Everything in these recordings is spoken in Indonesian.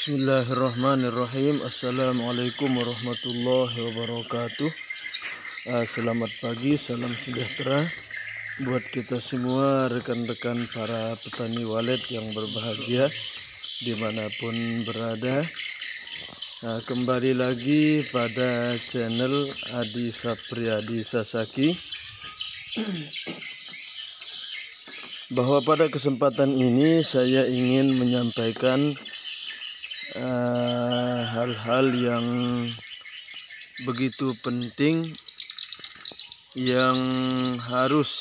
Bismillahirrahmanirrahim. Assalamualaikum warahmatullahi wabarakatuh. Selamat pagi, salam sejahtera buat kita semua, rekan-rekan para petani walet yang berbahagia dimanapun berada. Kembali lagi pada channel Adi Sapriyadi Sasaki, bahwa pada kesempatan ini saya ingin menyampaikan hal-hal yang begitu penting yang harus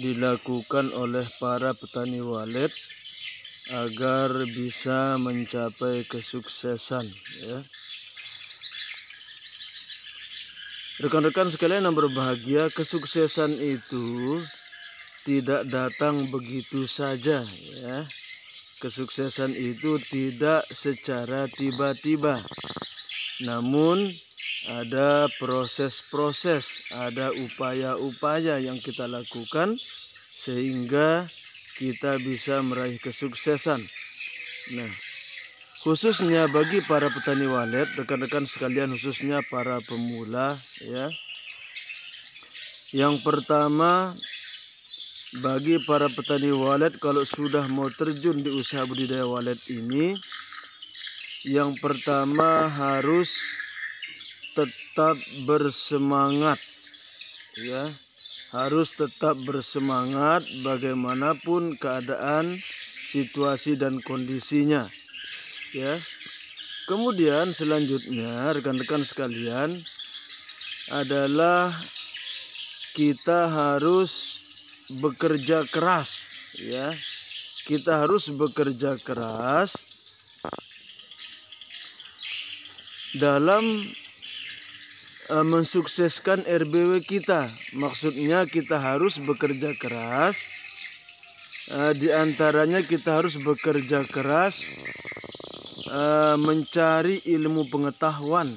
dilakukan oleh para petani walet agar bisa mencapai kesuksesan, ya. Rekan-rekan sekalian yang berbahagia, kesuksesan itu tidak datang begitu saja, ya. Kesuksesan itu tidak secara tiba-tiba, namun ada proses-proses, ada upaya-upaya yang kita lakukan sehingga kita bisa meraih kesuksesan. Nah, khususnya bagi para petani walet, rekan-rekan sekalian, khususnya para pemula, ya. Yang pertama, bagi para petani walet, kalau sudah mau terjun di usaha budidaya walet ini, yang pertama harus tetap bersemangat, ya. Harus tetap bersemangat bagaimanapun keadaan, situasi dan kondisinya, ya. Kemudian selanjutnya, rekan-rekan sekalian, adalah kita harus bekerja keras, ya. Kita harus bekerja keras dalam mensukseskan RBW kita. Maksudnya kita harus bekerja keras, di antaranya kita harus bekerja keras mencari ilmu pengetahuan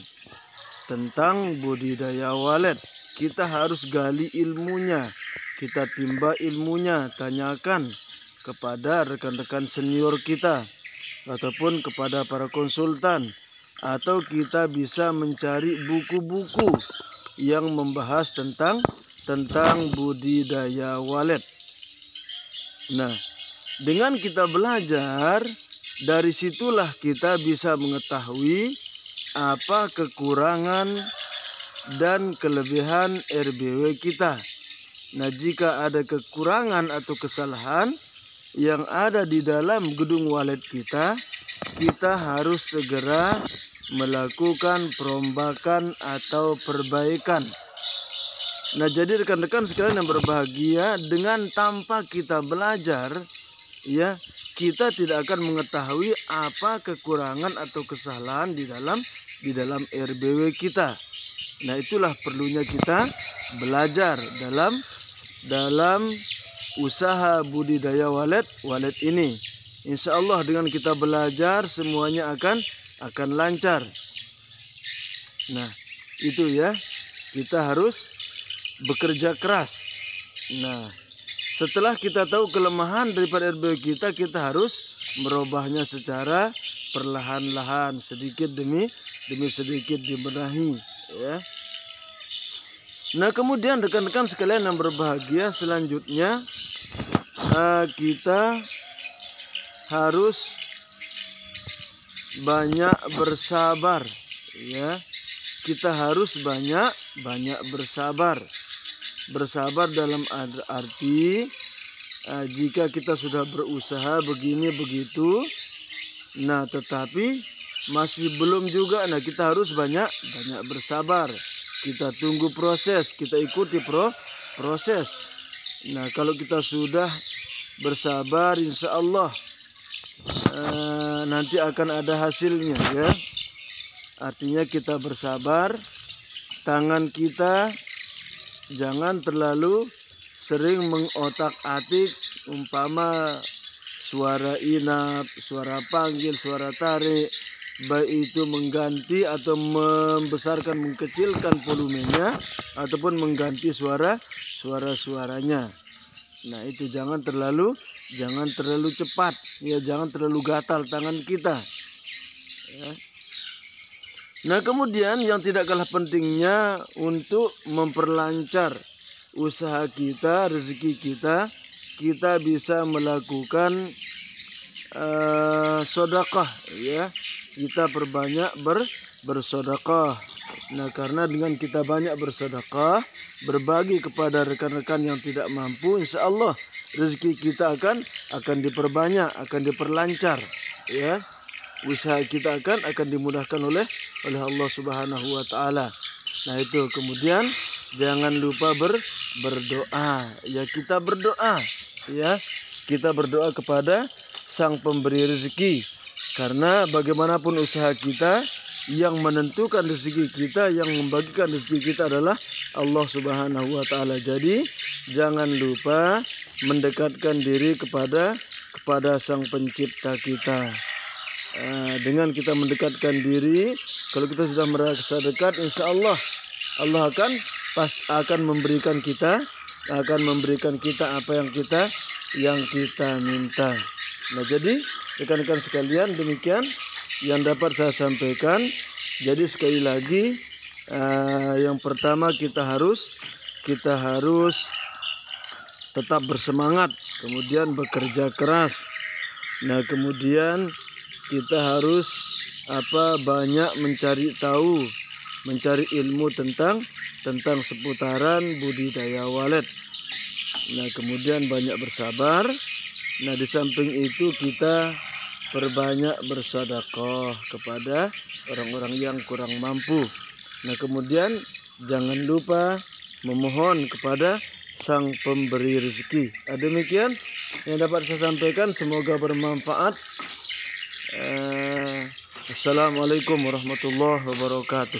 tentang budidaya walet. Kita harus gali ilmunya, kita timba ilmunya, tanyakan kepada rekan-rekan senior kita ataupun kepada para konsultan, atau kita bisa mencari buku-buku yang membahas tentang budidaya walet. Nah, dengan kita belajar, dari situlah kita bisa mengetahui apa kekurangan dan kelebihan RBW kita. Nah, jika ada kekurangan atau kesalahan yang ada di dalam gedung walet kita, kita harus segera melakukan perombakan atau perbaikan. Nah, jadi rekan-rekan sekalian yang berbahagia, dengan tanpa kita belajar, ya, kita tidak akan mengetahui apa kekurangan atau kesalahan di dalam RBW kita. Nah, itulah perlunya kita belajar dalam usaha budidaya walet ini. Insya Allah dengan kita belajar semuanya akan lancar. Nah, itu ya, kita harus bekerja keras. Nah, setelah kita tahu kelemahan daripada RBW kita, kita harus merubahnya secara perlahan-lahan, sedikit demi sedikit dibenahi, ya. Nah, kemudian rekan-rekan sekalian yang berbahagia, selanjutnya kita harus banyak bersabar, ya. Kita harus banyak bersabar. Bersabar dalam arti jika kita sudah berusaha begini begitu, nah tetapi masih belum juga, nah kita harus banyak bersabar. Kita tunggu proses, kita ikuti proses. Nah, kalau kita sudah bersabar, insya Allah nanti akan ada hasilnya, ya. Artinya kita bersabar, tangan kita jangan terlalu sering mengotak-atik, umpama suara inap, suara panggil, suara tarik, baik itu mengganti atau membesarkan, mengkecilkan volumenya, ataupun mengganti suaranya. Nah, itu jangan terlalu jangan terlalu cepat, ya jangan terlalu gatal tangan kita. Ya. Nah kemudian yang tidak kalah pentingnya untuk memperlancar usaha kita, rezeki kita, kita bisa melakukan sedekah, ya. Kita perbanyak bersedekah. Nah karena dengan kita banyak bersedekah, berbagi kepada rekan-rekan yang tidak mampu, insya Allah rezeki kita akan diperbanyak, akan diperlancar, ya. Usaha kita akan dimudahkan oleh Allah Subhanahu wa taala. Nah itu, kemudian jangan lupa berdoa. Ya kita berdoa, ya. Kita berdoa kepada Sang Pemberi rezeki. Karena bagaimanapun usaha kita, yang menentukan rezeki kita, yang membagikan rezeki kita adalah Allah Subhanahu wa taala. Jadi jangan lupa mendekatkan diri kepada Sang Pencipta kita. Dengan kita mendekatkan diri, kalau kita sudah merasa dekat, insya Allah Allah akan memberikan kita apa yang kita minta. Nah jadi rekan-rekan sekalian, demikian yang dapat saya sampaikan. Jadi sekali lagi, yang pertama kita harus tetap bersemangat, kemudian bekerja keras. Nah kemudian kita harus banyak mencari tahu, mencari ilmu tentang seputaran budidaya walet. Nah kemudian banyak bersabar. Nah di samping itu kita perbanyak bersedekah kepada orang-orang yang kurang mampu. Nah kemudian jangan lupa memohon kepada Sang Pemberi rezeki. Demikian yang dapat saya sampaikan, semoga bermanfaat. Assalamualaikum warahmatullahi wabarakatuh.